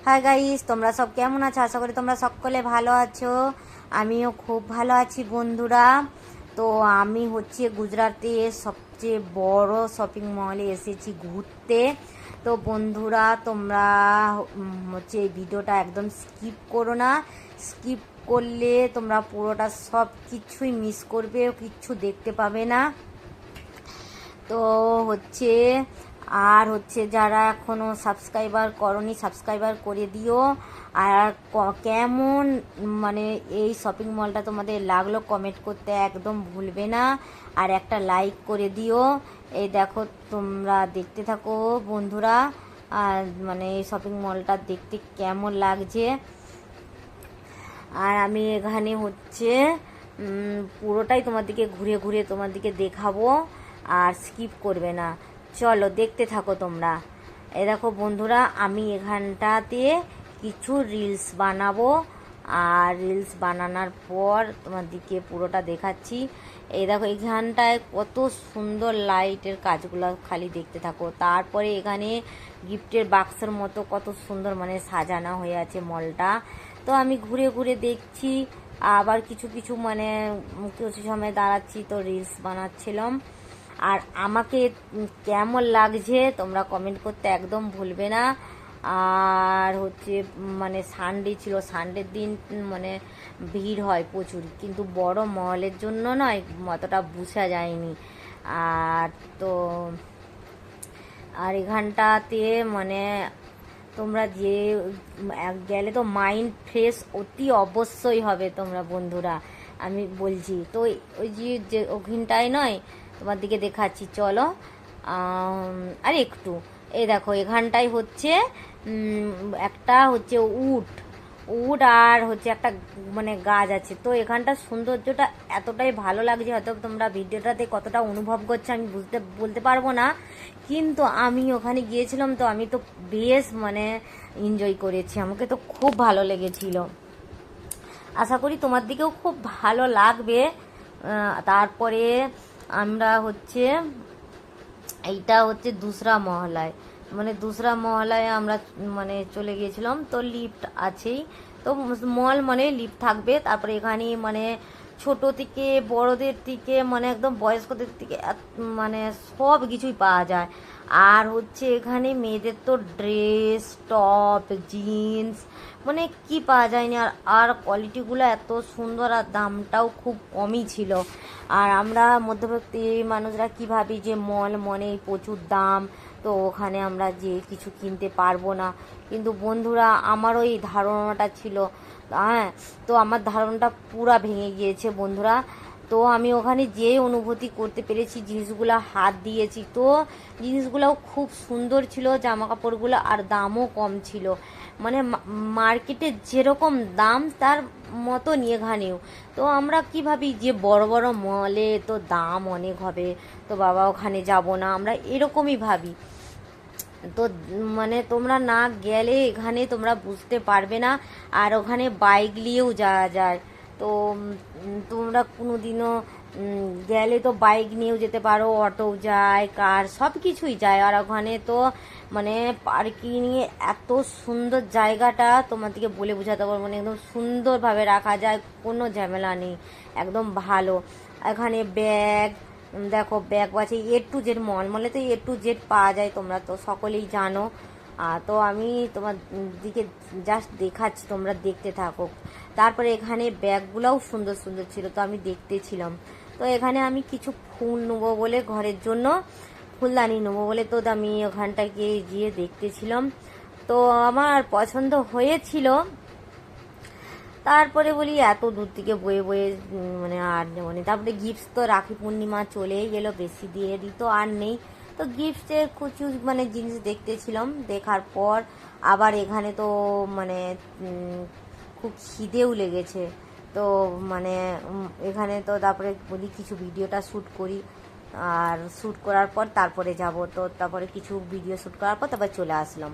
Hi guys, তোমরা সব কেমন আছো? আশা করি তোমরা সকলে ভালো আছো। আমিও খুব ভালো আছি বন্ধুরা। তো আমি হচ্ছে গুজরাটের সবচেয়ে বড় শপিং মলে এসেছি ঘুরতে। তো বন্ধুরা তোমরা হচ্ছে এই ভিডিওটা একদম স্কিপ করো না। স্কিপ করলে তোমরা পুরোটা সব কিছুই মিস করবে, কিচ্ছু দেখতে পাবে না। তো হচ্ছে আর হচ্ছে যারা এখনও সাবস্ক্রাইবার করনি সাবস্ক্রাইবার করে দিও। আর কেমন মানে এই শপিং মলটা তোমাদের লাগলো কমেন্ট করতে একদম ভুলবে না। আর একটা লাইক করে দিও। এই দেখো তোমরা দেখতে থাকো বন্ধুরা। আর মানে এই শপিং মলটা দেখতে কেমন লাগছে। আর আমি এখানে হচ্ছে পুরোটাই তোমাদেরকে ঘুরে ঘুরে তোমাদেরকে দেখাবো, আর স্কিপ করবে না। চলো দেখতে থাকো তোমরা। এই দেখো বন্ধুরা, আমি এখানটাতে কিছু রিলস বানাবো, আর রিলস বানানোর পর তোমাদেরকে পুরোটা দেখাচ্ছি। এই দেখো এখানটায় কত সুন্দর লাইটের কাজগুলো খালি দেখতে থাকো। তারপরে এখানে গিফটের বাক্সের মতো কত সুন্দর মানে সাজানো হয়ে আছে মলটা। তো আমি ঘুরে ঘুরে দেখছি, আবার কিছু কিছু মানে কিছু সময় দাঁড়াচ্ছি, তো রিলস বানাচ্ছিলাম। আর আমাকে কেমন লাগছে তোমরা কমেন্ট করতে একদম ভুলবে না। আর হচ্ছে মানে সানডে ছিল, সানডের দিন মানে ভিড় হয় প্রচুর, কিন্তু বড় মলের জন্য নয়, অতটা বোঝা যায়নি। আর তো আর এখানটাতে মানে তোমরা যে গেলে তো মাইন্ড ফ্রেশ অতি অবশ্যই হবে তোমরা বন্ধুরা, আমি বলছি। তো ওই যে ওখানটায় নয়, তোমার দিকে দেখাচ্ছি চলো। আর একটু এই দেখো এখানটায় হচ্ছে একটা হচ্ছে উড উড আর হচ্ছে একটা মানে গাছ আছে। তো এখানটার সৌন্দর্যটা এতটাই ভালো লাগছে, হয়তো তোমরা ভিডিওটাতে কতটা অনুভব করছো আমি বলতে পারবো না, কিন্তু আমি ওখানে গিয়েছিলাম তো আমি তো বেশ মানে এনজয় করেছি, আমাকে তো খুব ভালো লেগেছিল। আশা করি তোমার দিকেও খুব ভালো লাগবে। তারপরে আমরা হচ্ছে এইটা হচ্ছে দুসরা মহলায়, মানে দুসরা মহলায় আমরা মানে চলে গিয়েছিলাম। তো লিফট আছেই, তো মল মানে লিফট থাকবে। তারপরে এখানে মানে ছোট থেকে বড়দের থেকে মানে একদম বয়স্কদের থেকে মানে সব কিছুই পাওয়া যায়। আর হচ্ছে এখানে মেয়েদের তো ড্রেস, টপ, জিন্স মানে কি পাওয়া যায়নি। আর কোয়ালিটিগুলো এত সুন্দর, আর দামটাও খুব কমই ছিল। আর আমরা মধ্যবিত্ত মানুষরা কী ভাবি যে মল মনেই প্রচুর দাম, তো ওখানে আমরা যে কিছু কিনতে পারবো না। কিন্তু বন্ধুরা আমারও এই ধারণাটা ছিল, হ্যাঁ, তো আমার ধারণাটা পুরা ভেঙে গিয়েছে বন্ধুরা। তো আমি ওখানে যে অনুভূতি করতে পেরেছি, জিনিসগুলো হাত দিয়েছি, তো জিনিসগুলোও খুব সুন্দর ছিল, জামা কাপড়গুলো, আর দামও কম ছিল। মানে মার্কেটে যেরকম দাম তার মতো এখানেও। তো আমরা কি ভাবি যে বড় বড় মলে তো দাম অনেক হবে, তো বাবা ওখানে যাব না, আমরা এরকমই ভাবি। তো মানে তোমরা না গেলে এখানে তোমরা বুঝতে পারবে না। আর ওখানে বাইক নিয়েও যাওয়া যায়। তো তোমরা কোনো দিনও গেলে তো বাইক নিয়েও যেতে পারো, অটো যায়, কার, সব কিছুই যায়। আর ওখানে তো মানে পার্কিংয়ে এত সুন্দর জায়গাটা তোমাদেরকে বলে বোঝাতে পারবো না, একদম সুন্দরভাবে রাখা যায়, কোনো ঝামেলা নেই, একদম ভালো। এখানে ব্যাগ দেখো, ব্যাগ আছে, A to Z মল, মলে তো A to Z পাওয়া যায়, তোমরা তো সকলেই জানো। তো আমি তোমার দিকে জাস্ট দেখাচ্ছি, তোমরা দেখতে থাকো। তারপরে এখানে ব্যাগগুলোও সুন্দর সুন্দর ছিল, তো আমি দেখতেছিলাম। তো এখানে আমি কিছু ফুল নেবো বলে, ঘরের জন্য ফুলদানি নেবো বলে, তো আমি ওখানটায় গিয়ে দেখতেছিলাম। তো আমার পছন্দ হয়েছিল। তারপরে বলি এত দূর থেকে বয়ে বয়ে মানে আর নেবো না। তারপরে গিফটস তো রাখি পূর্ণিমা চলেই গেল, বেশি দিয়ে দিই তো আর নেই। তো গিফটের কিছু মানে জিনিস দেখতেছিলাম, দেখার পর আবার এখানে তো মানে খুব খিদেও লেগেছে। তো মানে এখানে তো তারপরে বলি কিছু ভিডিওটা শ্যুট করি, আর শ্যুট করার পর তারপরে যাব। তো তারপরে কিছু ভিডিও শ্যুট করার পর তারপর চলে আসলাম।